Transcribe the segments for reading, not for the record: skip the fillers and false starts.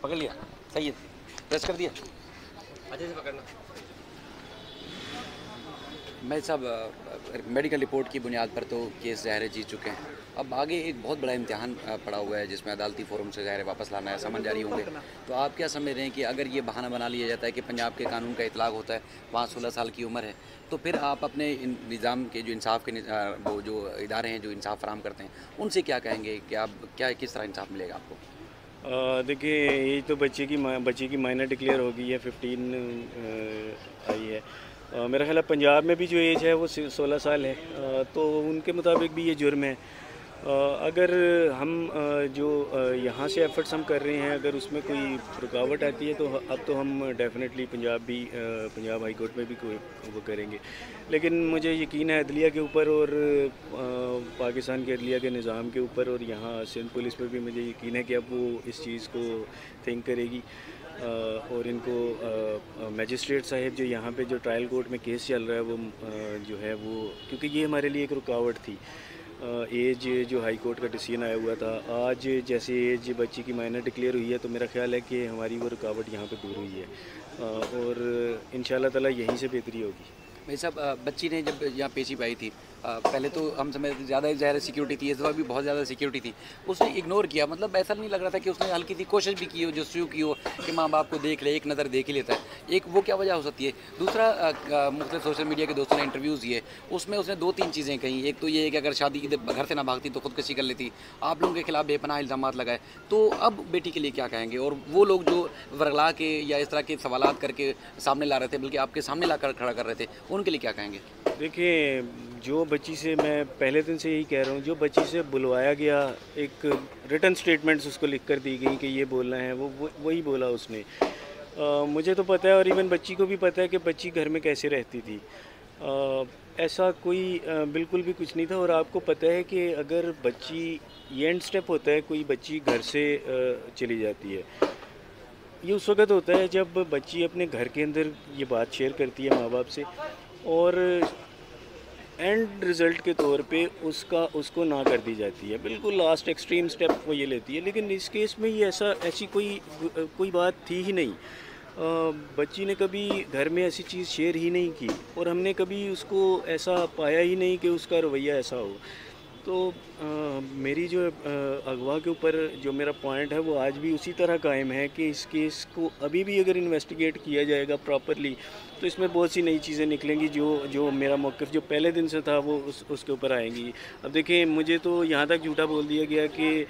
पकड़ लिया, सही है, प्रेस कर दिया। अच्छे से पकड़ना। मैं साहब मेडिकल रिपोर्ट की बुनियाद पर तो केस ज़ाहिर जीत चुके हैं। अब आगे एक बहुत बड़ा इम्तिहान पड़ा हुआ है जिसमें अदालती फोरम से ज़ाहिर वापस लाना है, समन जारी होंगे। तो आप क्या समझ रहे हैं कि अगर ये बहाना बना लिया जाता है कि पंजाब के कानून का इतलाक़ होता है, वहाँ 16 साल की उम्र है, तो फिर आप अपने निज़ाम के जो इंसाफ के वो जो इदारे हैं जो इंसाफ फराहम करते हैं उनसे क्या कहेंगे कि आप क्या किस तरह इंसाफ मिलेगा आपको? देखिए, ये तो बच्चे की माइनर डिक्लेयर हो गई है, 15 आई है। मेरा ख्याल है पंजाब में भी जो एज है वो 16 साल है, तो उनके मुताबिक भी ये जुर्म है। अगर हम जो यहाँ से एफ़र्ट्स हम कर रहे हैं, अगर उसमें कोई रुकावट आती है तो अब तो हम डेफ़िनेटली पंजाब हाई कोर्ट में भी कोई वो करेंगे। लेकिन मुझे यकीन है अदलिया के ऊपर और पाकिस्तान के अदलिया के निज़ाम के ऊपर, और यहाँ सिंध पुलिस पर भी मुझे यकीन है कि अब वो इस चीज़ को थिंक करेगी। और इनको मजिस्ट्रेट साहब जो यहाँ पे जो ट्रायल कोर्ट में केस चल रहा है वो जो है वो, क्योंकि ये हमारे लिए एक रुकावट थी। एज जो हाई कोर्ट का डिसीजन आया हुआ था, आज जैसे एज बच्ची की माइनर डिक्लेयर हुई है, तो मेरा ख्याल है कि हमारी वो रुकावट यहाँ पे दूर हुई है, और इंशाल्लाह ताला यहीं से बेहतरी होगी। भाई साहब, बच्ची ने जब यहाँ पेशी पाई थी, पहले तो हम समझ ज़्यादा ज़्यादा सिक्योरिटी थी, इस दफ़ा भी बहुत ज़्यादा सिक्योरिटी थी, उसने इग्नोर किया। मतलब ऐसा नहीं लग रहा था कि उसने हल्की सी कोशिश भी की हो, जो शुरू की हो कि माँ बाप को देख ले, एक नज़र देख ही लेता है। एक वो क्या वजह हो सकती है। दूसरा, मुख्तलिफ सोशल मीडिया के दोस्तों ने इंटरव्यूज़ दिए, उसमें उसने 2-3 चीज़ें कही। एक तो ये है कि अगर शादी की घर से ना भागती तो खुदकुशी कर लेती, आप लोगों के खिलाफ बेपनाह इल्ज़ाम लगाए। तो अब बेटी के लिए क्या कहेंगे? और वो लोग जो वरगला के या इस तरह के सवालात करके सामने ला रहे थे, बल्कि आपके सामने ला कर खड़ा कर रहे थे, उनके लिए क्या कहेंगे? देखिए, जो बच्ची से, मैं पहले दिन से यही कह रहा हूँ, जो बच्ची से बुलवाया गया, एक रिटन स्टेटमेंट्स उसको लिख कर दी गई कि ये बोलना है, वही बोला उसने। मुझे तो पता है, और इवन बच्ची को भी पता है कि बच्ची घर में कैसे रहती थी। ऐसा कोई बिल्कुल भी कुछ नहीं था। और आपको पता है कि अगर बच्ची, ये एंड स्टेप होता है, कोई बच्ची घर से चली जाती है, ये उस वक़्त होता है जब बच्ची अपने घर के अंदर ये बात शेयर करती है माँ बाप से, और एंड रिज़ल्ट के तौर पे उसको ना कर दी जाती है। बिल्कुल लास्ट एक्सट्रीम स्टेप वो ये लेती है। लेकिन इस केस में ये ऐसी कोई बात थी ही नहीं। बच्ची ने कभी घर में ऐसी चीज़ शेयर ही नहीं की, और हमने कभी उसको ऐसा पाया ही नहीं कि उसका रवैया ऐसा हो। तो मेरी जो अगवा के ऊपर जो मेरा पॉइंट है वो आज भी उसी तरह कायम है कि इस केस को अभी भी अगर इन्वेस्टिगेट किया जाएगा प्रॉपरली, तो इसमें बहुत सी नई चीज़ें निकलेंगी। जो मेरा मौक़िफ़ जो पहले दिन से था वो उसके ऊपर आएंगी। अब देखिए, मुझे तो यहाँ तक झूठा बोल दिया गया कि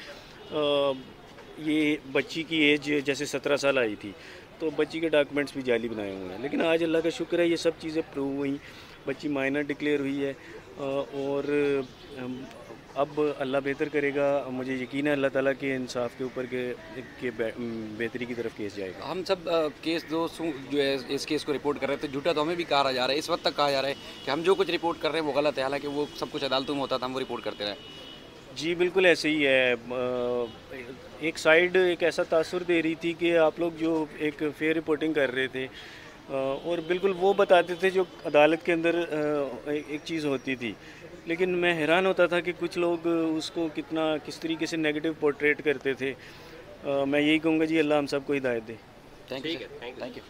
ये बच्ची की एज जैसे 17 साल आई थी, तो बच्ची के डॉक्यूमेंट्स भी जाली बनाए हुए हैं। लेकिन आज अल्लाह का शुक्र है, ये सब चीज़ें प्रूव हुई, बच्ची माइनर डिक्लेयर हुई है, और अब अल्लाह बेहतर करेगा। मुझे यकीन है अल्लाह ताला के इंसाफ के ऊपर के बेहतरी की तरफ केस जाएगा। हम सब केस दोस्तों जो है इस केस को रिपोर्ट कर रहे थे, झूठा तो हमें भी कहा जा रहा है, इस वक्त तक कहा जा रहा है कि हम जो कुछ रिपोर्ट कर रहे हैं वो गलत है, हालांकि वो सब कुछ अदालतों में होता था, हम वो रिपोर्ट करते रहे। जी बिल्कुल ऐसे ही है। एक साइड एक ऐसा तासुर दे रही थी कि आप लोग जो एक फेयर रिपोर्टिंग कर रहे थे, और बिल्कुल वो बताते थे जो अदालत के अंदर एक चीज़ होती थी। लेकिन मैं हैरान होता था कि कुछ लोग उसको किस तरीके से नेगेटिव पोर्ट्रेट करते थे। मैं यही कहूँगा जी, अल्लाह हम सबको हिदायत दे। Thank you.